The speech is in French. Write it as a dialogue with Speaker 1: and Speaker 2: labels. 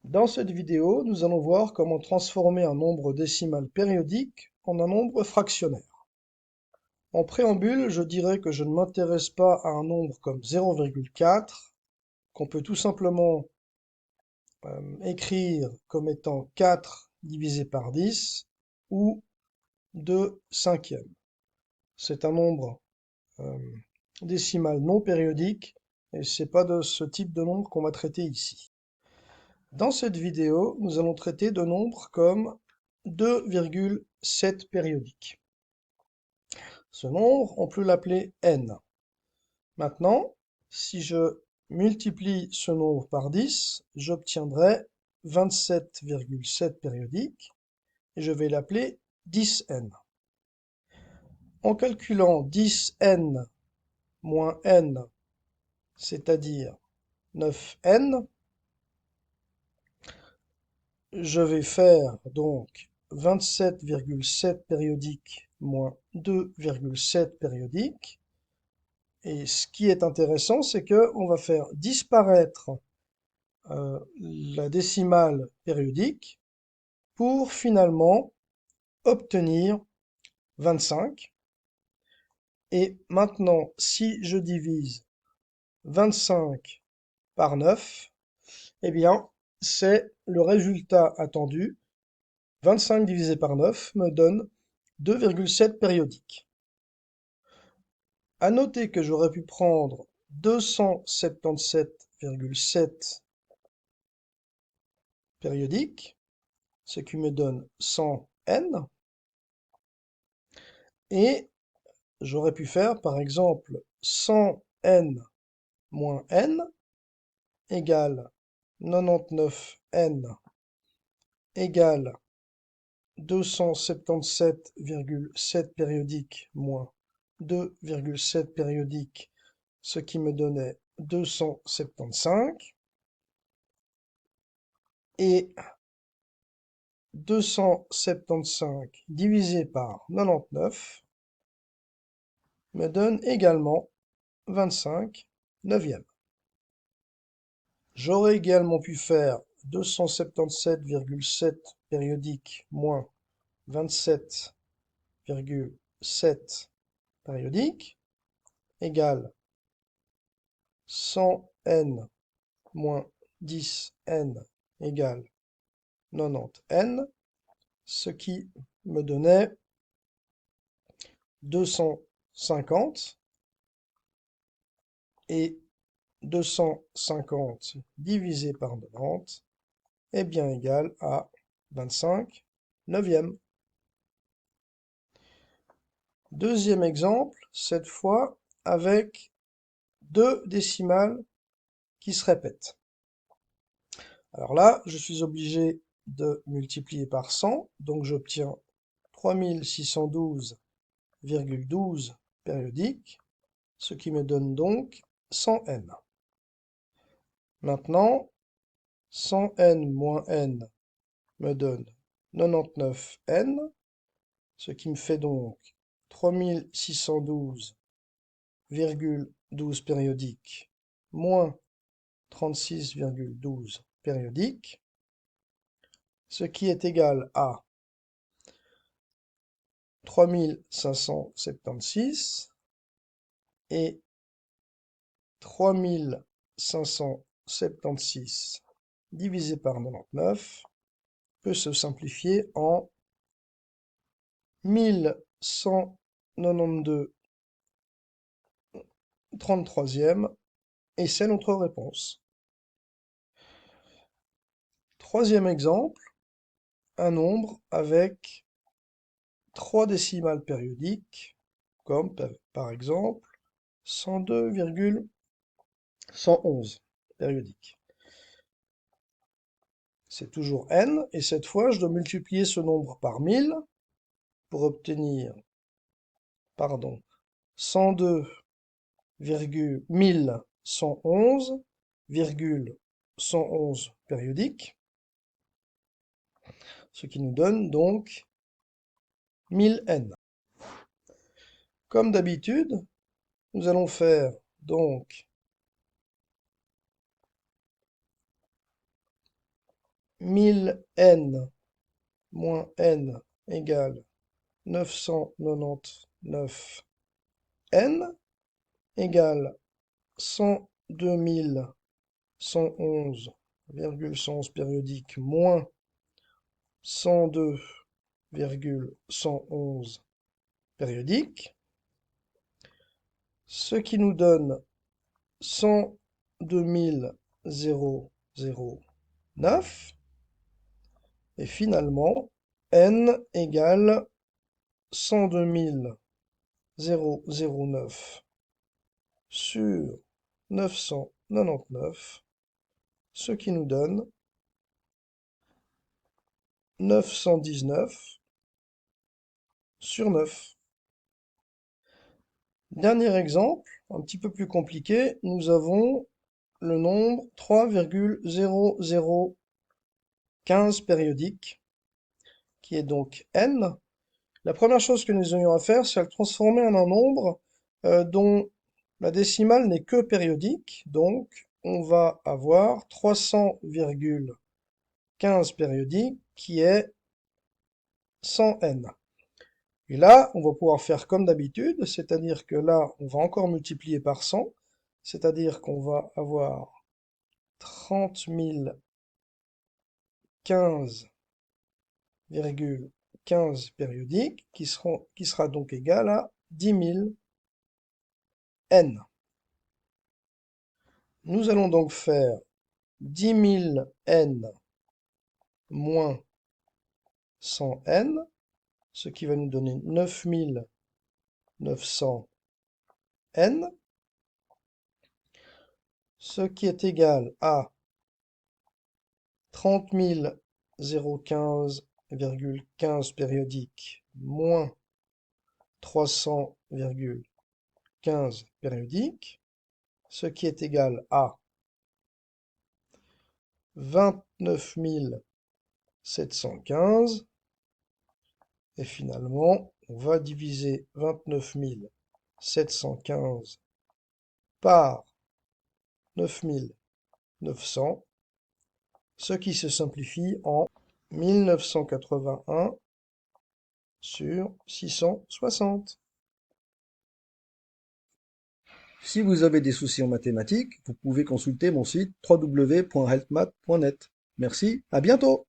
Speaker 1: Dans cette vidéo, nous allons voir comment transformer un nombre décimal périodique en un nombre fractionnaire. En préambule, je dirais que je ne m'intéresse pas à un nombre comme 0,4, qu'on peut tout simplement écrire comme étant 4 divisé par 10 ou 2 cinquièmes. C'est un nombre euh, décimal non périodique et c'est pas de ce type de nombre qu'on va traiter ici. Dans cette vidéo, nous allons traiter de nombres comme 2,7 périodique. Ce nombre, on peut l'appeler n. Maintenant, si je multiplie ce nombre par 10, j'obtiendrai 27,7 périodique et je vais l'appeler 10n. En calculant 10n moins n, c'est-à-dire 9n, je vais faire donc 27,7 périodique moins 2,7 périodique. Et ce qui est intéressant, c'est que on va faire disparaître la décimale périodique pour finalement obtenir 25. Et maintenant, si je divise 25 par 9, eh bien, c'est le résultat attendu. 25 divisé par 9 me donne 2,7 périodique. À noter que j'aurais pu prendre 277,7 périodique, ce qui me donne 100n, et j'aurais pu faire par exemple 100n moins n égale 99n égale 277,7 périodique moins 2,7 périodique, ce qui me donnait 275. Et 275 divisé par 99 me donne également 25 neuvièmes. J'aurais également pu faire 277,7 périodique moins 27,7 périodique égale 100n moins 10n égale 90n, ce qui me donnait 250, et 250 divisé par 90 est bien égal à 25 neuvièmes. Deuxième exemple, cette fois avec deux décimales qui se répètent. Alors là, je suis obligé de multiplier par 100, donc j'obtiens 3612,12 périodique, ce qui me donne donc 100n. Maintenant, 100n moins n me donne 99n, ce qui me fait donc 3612,12 périodique moins 36,12 périodique, ce qui est égal à 3576, et 3576 divisé par 99 peut se simplifier en 1192 33e, et c'est notre réponse. Troisième exemple, un nombre avec trois décimales périodiques, comme par exemple 102,111 périodique. C'est toujours n, et cette fois, je dois multiplier ce nombre par 1000 pour obtenir, 102,1111 périodique, ce qui nous donne donc 1000n. Comme d'habitude, nous allons faire donc 1000n moins n égale 999n égale 102 111,111 périodique moins 102,111 périodique, ce qui nous donne 102 009. Et finalement, n égale 102 009 sur 999, ce qui nous donne 919 sur 9. Dernier exemple, un petit peu plus compliqué, nous avons le nombre 3,0015 périodique, qui est donc n. La première chose que nous ayons à faire, c'est à le transformer en un nombre dont la décimale n'est que périodique. Donc, on va avoir 300,15 périodique qui est 100n. Et là, on va pouvoir faire comme d'habitude, c'est-à-dire que là, on va encore multiplier par 100, c'est-à-dire qu'on va avoir 30 015,15 périodique qui sera donc égal à 10 000 n. Nous allons donc faire 10 000 n moins 100 n, ce qui va nous donner 9 900 n, ce qui est égal à 30 015,15 périodique moins 300,15 périodique, ce qui est égal à 29 715. Et finalement, on va diviser 29 715 par 9 900, ce qui se simplifie en 1981 sur 660. Si vous avez des soucis en mathématiques, vous pouvez consulter mon site www.helpmath.net. Merci, à bientôt!